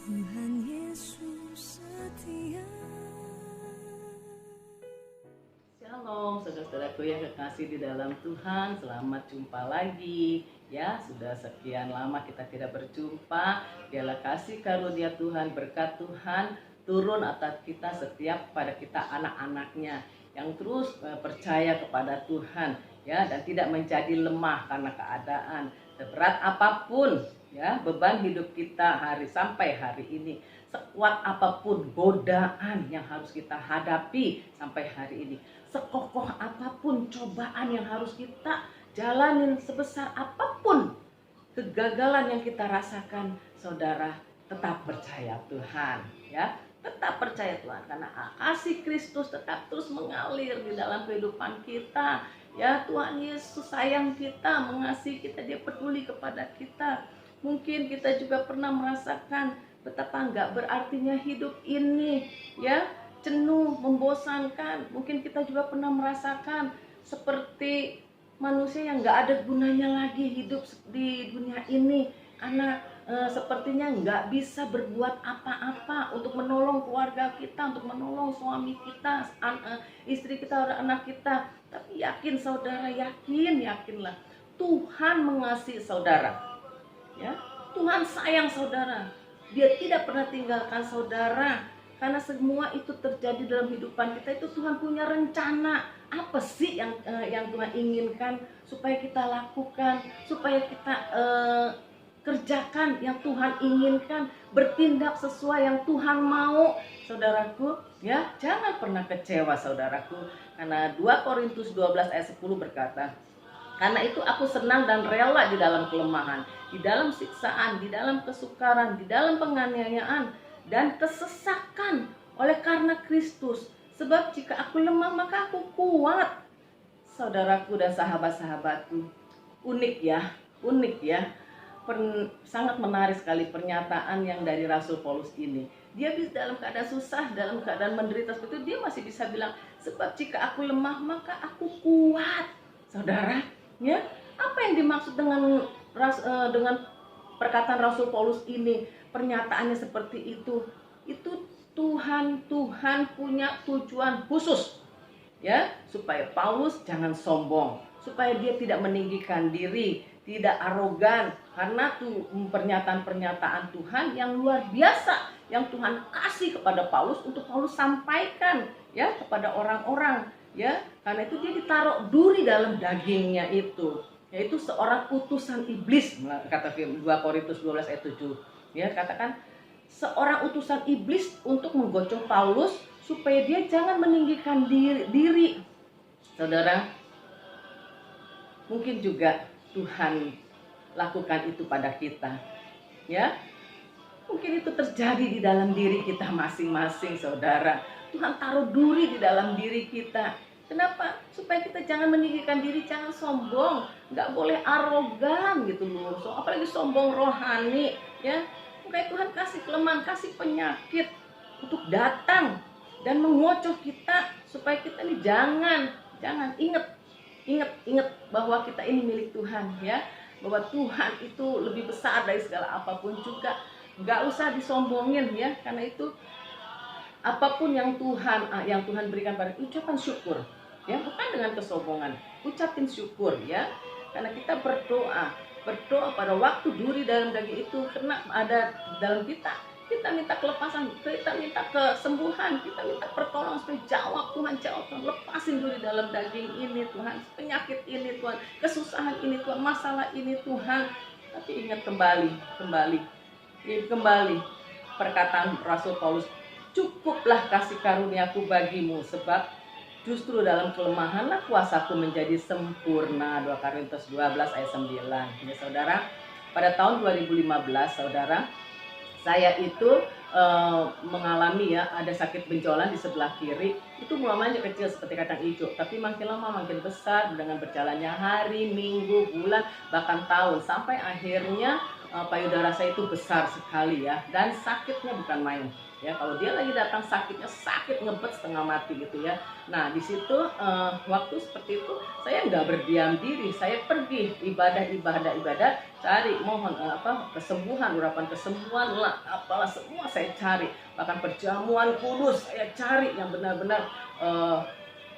Tuhan Yesus setia. Shalom saudara-saudaraku yang kekasih di dalam Tuhan, selamat jumpa lagi. Ya, sudah sekian lama kita tidak berjumpa. Biarlah kasih karunia Tuhan, berkat Tuhan turun atas kita setiap pada kita anak-anaknya yang terus percaya kepada Tuhan, ya, dan tidak menjadi lemah karena keadaan. Seberat apapun ya beban hidup kita sampai hari ini, sekuat apapun godaan yang harus kita hadapi sampai hari ini, sekokoh apapun cobaan yang harus kita jalanin, sebesar apapun kegagalan yang kita rasakan, saudara tetap percaya Tuhan, ya, tetap percaya Tuhan, karena kasih Kristus tetap terus mengalir di dalam kehidupan kita. Ya, Tuhan Yesus sayang kita, mengasihi kita, Dia peduli kepada kita. Mungkin kita juga pernah merasakan betapa nggak berartinya hidup ini, ya, jenuh, membosankan. Mungkin kita juga pernah merasakan seperti manusia yang nggak ada gunanya lagi hidup di dunia ini, karena sepertinya nggak bisa berbuat apa-apa untuk menolong keluarga kita, untuk menolong suami kita, istri kita, anak kita. Tapi yakin saudara, yakinlah Tuhan mengasihi saudara, ya, Tuhan sayang saudara, Dia tidak pernah tinggalkan saudara. Karena semua itu terjadi dalam kehidupan kita, itu Tuhan punya rencana. Apa sih yang Tuhan inginkan supaya kita lakukan, supaya kita kerjakan yang Tuhan inginkan, bertindak sesuai yang Tuhan mau, saudaraku, ya. Jangan pernah kecewa, saudaraku, karena 2 Korintus 12 ayat 10 berkata, karena itu aku senang dan rela di dalam kelemahan, di dalam siksaan, di dalam kesukaran, di dalam penganiayaan dan kesesakan oleh karena Kristus. Sebab jika aku lemah maka aku kuat. Saudaraku dan sahabat-sahabatku, unik ya. Sangat menarik sekali pernyataan yang dari Rasul Paulus ini. Dia bisa dalam keadaan susah, dalam keadaan menderita seperti itu, dia masih bisa bilang, sebab jika aku lemah maka aku kuat. Saudara, ya, apa yang dimaksud dengan perkataan Rasul Paulus ini? Pernyataannya seperti itu Tuhan punya tujuan khusus, ya, supaya Paulus jangan sombong, supaya dia tidak meninggikan diri, tidak arogan, karena pernyataan-pernyataan Tuhan yang luar biasa yang Tuhan kasih kepada Paulus untuk Paulus sampaikan, ya, kepada orang-orang, ya. Karena itu dia ditaruh duri dalam dagingnya itu, yaitu seorang utusan iblis, kata 2 Korintus 12 ayat 7, ya, katakan seorang utusan iblis untuk menggocok Paulus supaya dia jangan meninggikan diri. Saudara, mungkin juga Tuhan lakukan itu pada kita, ya. Mungkin itu terjadi di dalam diri kita masing-masing, saudara. Tuhan taruh duri di dalam diri kita. Kenapa? Supaya kita jangan meninggikan diri, jangan sombong, nggak boleh arogan gitu loh. Apalagi sombong rohani, ya. Makanya Tuhan kasih kelemahan, kasih penyakit untuk datang dan mengocok kita supaya kita ini jangan ingat bahwa kita ini milik Tuhan, ya. Bahwa Tuhan itu lebih besar dari segala apapun juga. Nggak usah disombongin, ya. Karena itu apapun yang Tuhan berikan pada, ucapan syukur, ya, bukan dengan kesombongan, ucapin syukur, ya. Karena kita berdoa pada waktu duri dalam daging itu kena ada dalam kita minta kelepasan, kita minta kesembuhan, kita minta pertolongan supaya Tuhan jawab, lepasin duri dalam daging ini Tuhan, penyakit ini Tuhan, kesusahan ini Tuhan, masalah ini Tuhan. Tapi ingat kembali perkataan Rasul Paulus, cukuplah kasih karuniaku bagimu, sebab justru dalam kelemahanlah kuasaku menjadi sempurna. 2 Korintus 12 ayat 9. Ya, saudara, pada tahun 2015, saudara, saya itu mengalami, ya, ada sakit benjolan di sebelah kiri. Itu mulanya kecil seperti kacang hijau, tapi makin lama makin besar dengan berjalannya hari, minggu, bulan, bahkan tahun, sampai akhirnya payudara saya itu besar sekali ya, dan sakitnya bukan main. Ya, kalau dia lagi datang sakitnya sakit ngebet setengah mati gitu ya. Nah di situ waktu seperti itu saya nggak berdiam diri, saya pergi ibadah, cari mohon kesembuhan, urapan kesembuhan lah, apalah semua saya cari, bahkan perjamuan kudus saya cari yang benar-benar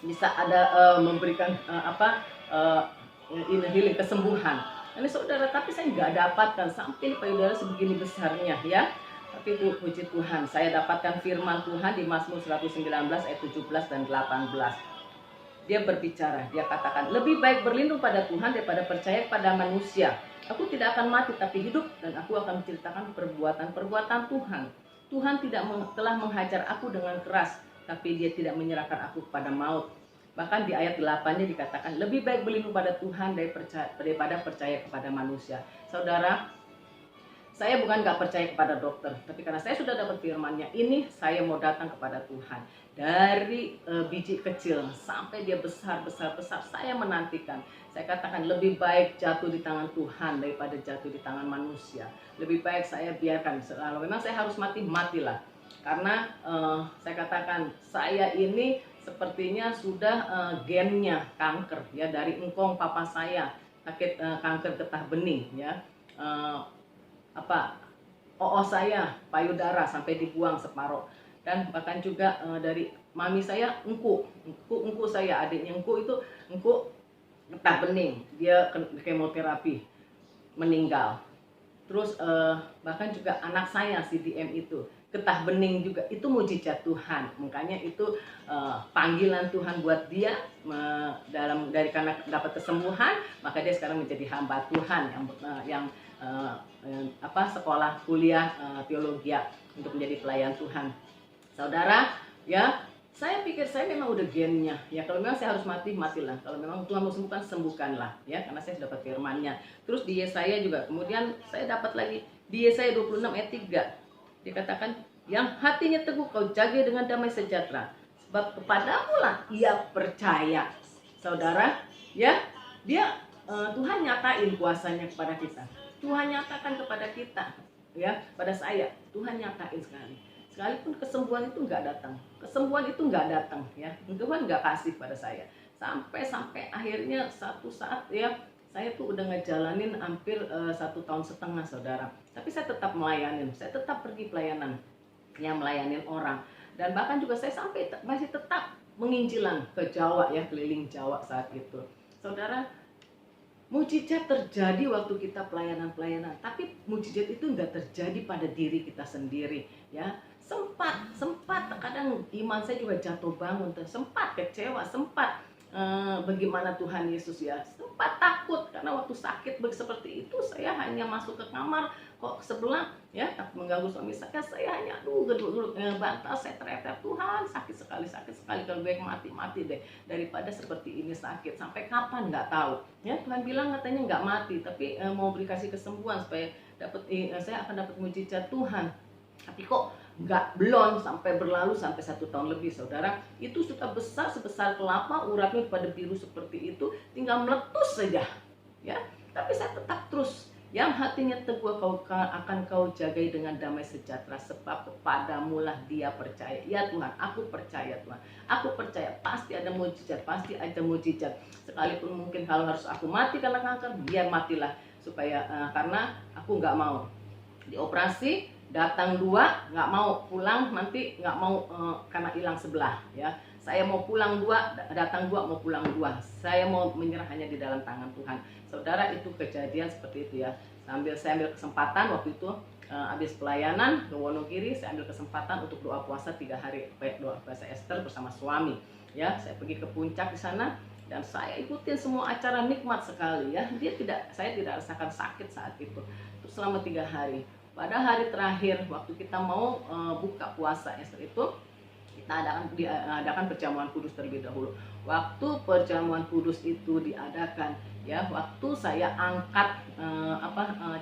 bisa ada memberikan healing kesembuhan. Ini saudara, tapi saya nggak dapatkan sampai payudara sebegini besarnya ya. Tapi itu puji Tuhan, saya dapatkan firman Tuhan di Mazmur 119 ayat 17 dan 18. Dia berbicara, dia katakan, lebih baik berlindung pada Tuhan daripada percaya pada manusia. Aku tidak akan mati tapi hidup, dan aku akan menceritakan perbuatan-perbuatan Tuhan. Tuhan telah menghajar aku dengan keras, tapi dia tidak menyerahkan aku kepada maut. Bahkan di ayat 8-nya dikatakan, lebih baik berlindung pada Tuhan daripada percaya kepada manusia. Saudara, saya bukan gak percaya kepada dokter, tapi karena saya sudah dapat firman-Nya ini, saya mau datang kepada Tuhan. Dari biji kecil sampai dia besar, saya menantikan. Saya katakan lebih baik jatuh di tangan Tuhan daripada jatuh di tangan manusia. Lebih baik saya biarkan, kalau memang saya harus mati, matilah. Karena saya katakan, saya ini sepertinya sudah gennya kanker ya, dari engkong papa saya, sakit kanker getah bening ya. Saya payudara sampai dibuang separuh, dan bahkan juga dari mami saya engku saya, adiknya engku getah bening, dia kemoterapi meninggal. Terus bahkan juga anak saya si DM itu getah bening juga, itu mujizat Tuhan. Makanya itu panggilan Tuhan buat dia karena dapat kesembuhan, maka dia sekarang menjadi hamba Tuhan yang sekolah kuliah teologi untuk menjadi pelayan Tuhan. Saudara, ya, saya pikir saya memang udah gennya. Ya kalau memang saya harus mati, matilah. Kalau memang Tuhan mau sembuhkan, sembuhkanlah. Ya, karena saya sudah dapat firman-Nya. Terus di Yesaya juga, kemudian saya dapat lagi di Yesaya 26 ayat 3. Dikatakan, yang hatinya teguh kau jaga dengan damai sejahtera, sebab kepadamu lah ia percaya. Saudara, ya, dia Tuhan nyatain kuasanya kepada kita. Tuhan nyatakan kepada kita, ya, pada saya, Tuhan nyatain sekali. Sekalipun kesembuhan itu nggak datang, ya, Tuhan nggak kasih pada saya. Sampai akhirnya satu saat ya, saya tuh udah ngejalanin hampir 1,5 tahun, saudara. Tapi saya tetap melayanin, saya tetap pergi pelayanan, yang melayanin orang. Dan bahkan juga saya masih tetap menginjilan ke Jawa ya, keliling Jawa saat itu. Saudara, mujizat terjadi waktu kita pelayanan, tapi mujizat itu nggak terjadi pada diri kita sendiri, ya. Sempat kadang iman saya juga jatuh bangun, sempat kecewa, sempat bagaimana Tuhan Yesus ya, sempat takut karena waktu sakit seperti itu saya hanya masuk ke kamar kok sebelah ya, takut mengganggu suami saya hanya geduk bantal, saya teriak, Tuhan sakit sekali, kalau gue mati deh daripada seperti ini sakit, sampai kapan nggak tahu ya. Tuhan bilang katanya nggak mati, tapi mau beri kasih kesembuhan supaya saya akan dapat mujizat Tuhan. Tapi kok belum sampai berlalu sampai 1 tahun lebih, saudara. Itu sudah besar sebesar kelapa, uratnya pada biru seperti itu, tinggal meletus saja, ya. Tapi saya tetap terus. Yang hatinya teguh akan kau jagai dengan damai sejahtera, sebab kepadamu lah dia percaya. Ya Tuhan, aku percaya Tuhan. Aku percaya pasti ada mujizat, Sekalipun mungkin kalau harus aku mati karena kanker, biar matilah, supaya karena aku nggak mau dioperasi, datang 2, nggak mau pulang, nanti nggak mau karena hilang sebelah ya. Saya mau pulang 2, datang 2, mau pulang 2. Saya mau menyerah hanya di dalam tangan Tuhan. Saudara, itu kejadian seperti itu ya. Saya ambil kesempatan waktu itu habis pelayanan ke Wonogiri, saya ambil kesempatan untuk doa puasa 3 hari, doa puasa Esther bersama suami. Ya, saya pergi ke puncak di sana dan saya ikutin semua acara, nikmat sekali ya. Saya tidak rasakan sakit saat itu. Terus selama 3 hari. Pada hari terakhir waktu kita mau buka puasa Esther itu, kita adakan perjamuan kudus terlebih dahulu. Waktu perjamuan kudus itu diadakan, ya, waktu saya angkat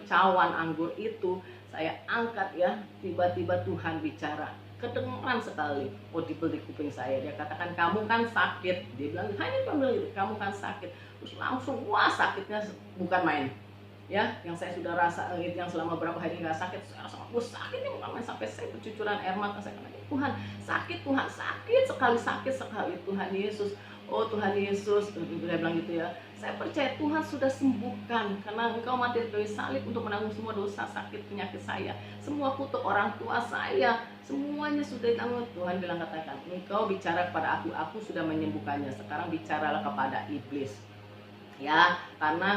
cawan anggur itu, saya angkat ya, tiba-tiba Tuhan bicara, kedengaran sekali, audible di kuping saya. Dia katakan, kamu kan sakit. Dia bilang, hanya kamu kan sakit. Terus langsung, wah, sakitnya bukan main. ya, yang saya sudah rasa yang selama berapa hari nggak sakit, saya rasa aku sakit nih, bukan main, sampai saya bercucuran air mata. Saya kata, Tuhan sakit, Tuhan sakit sekali Tuhan Yesus. Oh Tuhan Yesus, saya bilang gitu ya, saya percaya Tuhan sudah sembuhkan, karena Engkau mati di kayu salib untuk menanggung semua dosa, sakit, penyakit saya, semua kutuk orang tua saya, semuanya sudah ditanggung. Tuhan bilang, katakan, Engkau bicara kepada aku sudah menyembuhkannya, sekarang bicaralah kepada iblis. Ya, karena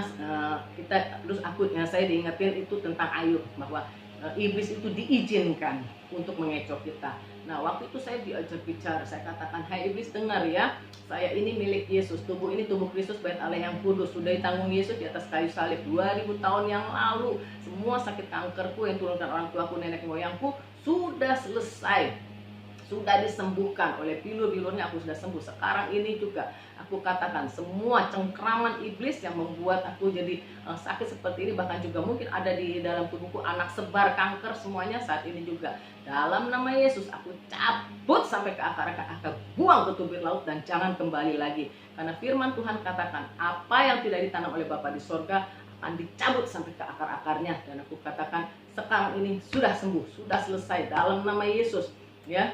saya diingetin itu tentang Ayub, bahwa iblis itu diizinkan untuk mengecoh kita. Nah, waktu itu saya diajak bicara, saya katakan, hai iblis, dengar ya, saya ini milik Yesus, tubuh ini tubuh Kristus, bait Allah yang kudus, sudah ditanggung Yesus di atas kayu salib 2000 tahun yang lalu. Semua sakit kankerku yang turunkan orang tuaku, nenek moyangku sudah selesai, sudah disembuhkan oleh bilur-bilurnya, aku sudah sembuh. Sekarang ini juga aku katakan, semua cengkraman iblis yang membuat aku jadi sakit seperti ini, bahkan juga mungkin ada di dalam tubuhku, anak sebar kanker, semuanya saat ini juga dalam nama Yesus aku cabut sampai ke akar-akar, buang ke tubir laut dan jangan kembali lagi. Karena firman Tuhan katakan, apa yang tidak ditanam oleh Bapa di sorga akan dicabut sampai ke akar-akarnya. Dan aku katakan, sekarang ini sudah sembuh, sudah selesai dalam nama Yesus, ya.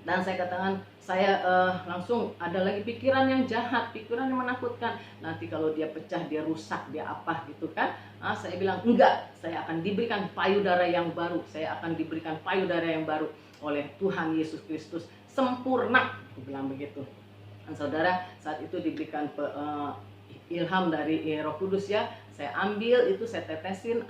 Dan saya katakan, saya langsung ada lagi pikiran yang jahat, pikiran yang menakutkan. Nanti kalau dia pecah, dia rusak, dia apa gitu kan. Saya bilang, enggak, saya akan diberikan payudara yang baru. Saya akan diberikan payudara yang baru oleh Tuhan Yesus Kristus. Sempurna, aku bilang begitu. Dan saudara, saat itu diberikan ilham dari Roh Kudus ya. Saya ambil itu, saya tetesin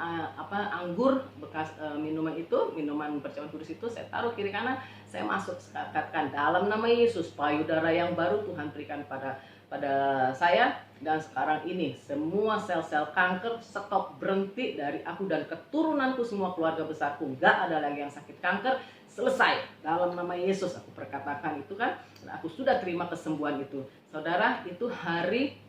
anggur bekas minuman itu, minuman percobaan kudus itu, saya taruh kiri kanan, saya masuk, katakan dalam nama Yesus, payudara yang baru Tuhan berikan pada saya. Dan sekarang ini semua sel-sel kanker stop, berhenti dari aku dan keturunanku, semua keluarga besarku, nggak ada lagi yang sakit kanker, selesai dalam nama Yesus. Aku perkatakan itu kan, dan aku sudah terima kesembuhan itu. Saudara, itu hari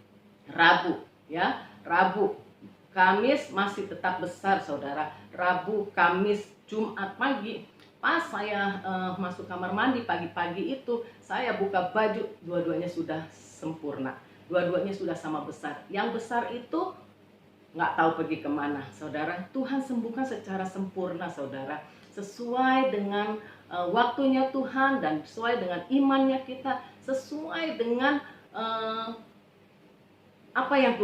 Rabu ya, Rabu. Kamis masih tetap besar saudara. Rabu, Kamis, Jumat pagi, pas saya masuk kamar mandi pagi-pagi itu, saya buka baju, dua-duanya sudah sempurna, dua-duanya sudah sama besar. Yang besar itu nggak tahu pergi kemana saudara. Tuhan sembuhkan secara sempurna saudara, sesuai dengan waktunya Tuhan, dan sesuai dengan imannya kita, sesuai dengan apa yang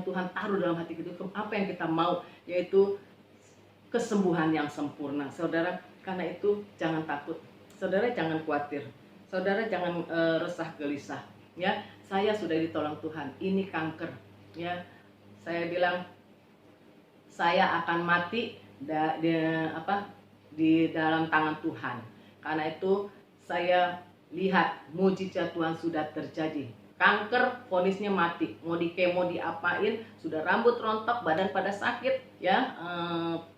Tuhan taruh dalam hati kita, apa yang kita mau, yaitu kesembuhan yang sempurna saudara. Karena itu jangan takut saudara, jangan khawatir saudara, jangan resah gelisah ya. Saya sudah ditolong Tuhan, ini kanker ya. Saya bilang saya akan mati di dalam tangan Tuhan. Karena itu saya lihat mujizat Tuhan sudah terjadi. Kanker vonisnya mati, mau di kemo diapain, sudah rambut rontok, badan pada sakit ya,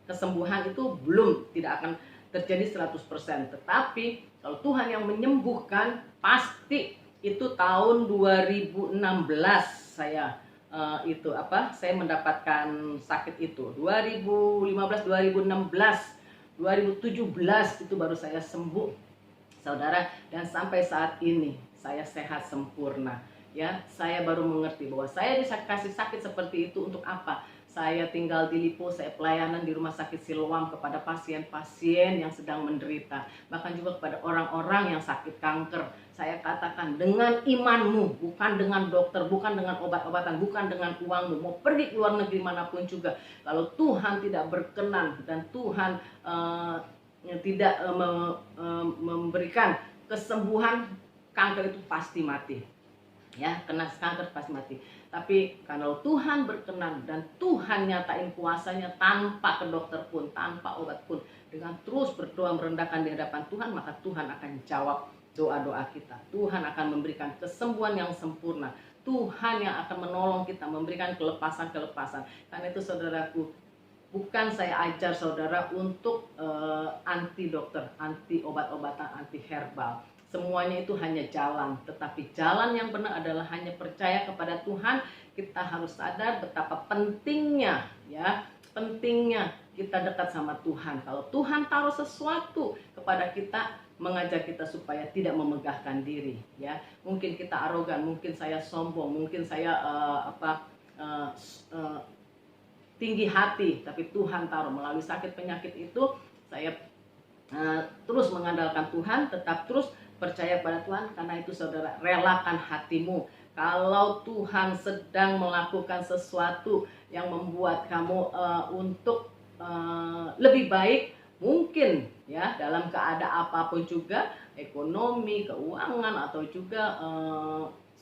kesembuhan itu belum, tidak akan terjadi 100%. Tetapi kalau Tuhan yang menyembuhkan, pasti. Itu tahun 2016 saya saya mendapatkan sakit itu. 2015, 2016, 2017 itu baru saya sembuh saudara. Dan sampai saat ini saya sehat sempurna ya. Saya baru mengerti bahwa saya dikasih sakit seperti itu untuk apa. Saya tinggal di Lipo, saya pelayanan di rumah sakit Siloam kepada pasien-pasien yang sedang menderita, bahkan juga kepada orang-orang yang sakit kanker. Saya katakan, dengan imanmu, bukan dengan dokter, bukan dengan obat-obatan, bukan dengan uangmu, mau pergi ke luar negeri manapun juga, kalau Tuhan tidak berkenan dan Tuhan tidak memberikan kesembuhan, kanker itu pasti mati ya. Kena kanker pasti mati. Tapi kalau Tuhan berkenan dan Tuhan nyatain kuasanya tanpa ke dokter pun, tanpa obat pun, dengan terus berdoa merendahkan di hadapan Tuhan, maka Tuhan akan jawab doa-doa kita. Tuhan akan memberikan kesembuhan yang sempurna. Tuhan yang akan menolong kita, memberikan kelepasan-kelepasan. Karena itu saudaraku, bukan saya ajar saudara untuk anti dokter, anti obat-obatan, anti herbal. Semuanya itu hanya jalan, tetapi jalan yang benar adalah hanya percaya kepada Tuhan. Kita harus sadar betapa pentingnya ya, pentingnya kita dekat sama Tuhan. Kalau Tuhan taruh sesuatu kepada kita, mengajar kita supaya tidak memegahkan diri ya. Mungkin kita arogan, mungkin saya sombong, mungkin saya tinggi hati, tapi Tuhan taruh melalui sakit penyakit itu saya terus mengandalkan Tuhan, tetap terus percaya pada Tuhan. Karena itu saudara, relakan hatimu. Kalau Tuhan sedang melakukan sesuatu yang membuat kamu untuk lebih baik, mungkin ya dalam keadaan apapun juga, ekonomi, keuangan, atau juga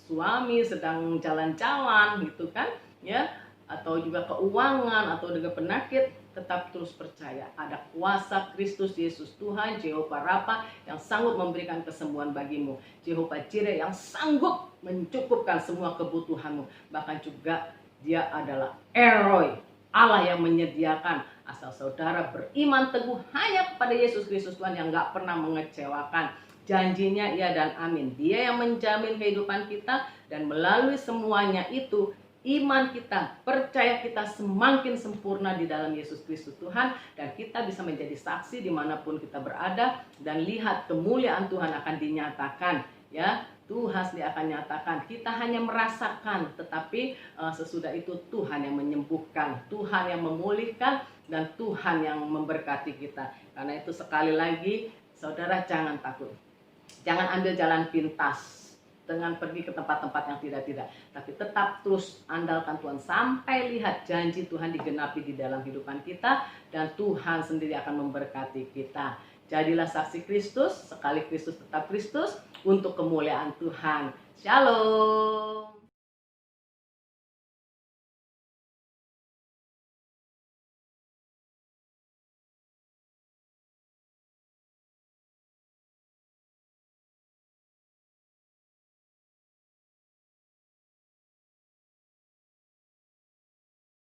suami sedang jalan-jalan gitu kan ya, atau juga keuangan atau juga penyakit, tetap terus percaya ada kuasa Kristus Yesus Tuhan Jehovah Rafa yang sanggup memberikan kesembuhan bagimu, Jehovah Jireh yang sanggup mencukupkan semua kebutuhanmu. Bahkan juga Dia adalah Eroi, Allah yang menyediakan, asal saudara beriman teguh hanya kepada Yesus Kristus Tuhan yang gak pernah mengecewakan. Janjinya iya dan amin. Dia yang menjamin kehidupan kita, dan melalui semuanya itu iman kita, percaya kita semakin sempurna di dalam Yesus Kristus Tuhan, dan kita bisa menjadi saksi dimanapun kita berada, dan lihat kemuliaan Tuhan akan dinyatakan ya. Tuhan sendiri akan nyatakan, kita hanya merasakan, tetapi sesudah itu Tuhan yang menyembuhkan, Tuhan yang memulihkan, dan Tuhan yang memberkati kita. Karena itu sekali lagi saudara, jangan takut, jangan ambil jalan pintas dengan pergi ke tempat-tempat yang tidak-tidak, tapi tetap terus andalkan Tuhan sampai lihat janji Tuhan digenapi di dalam kehidupan kita, dan Tuhan sendiri akan memberkati kita. Jadilah saksi Kristus, sekali Kristus tetap Kristus, untuk kemuliaan Tuhan. Shalom.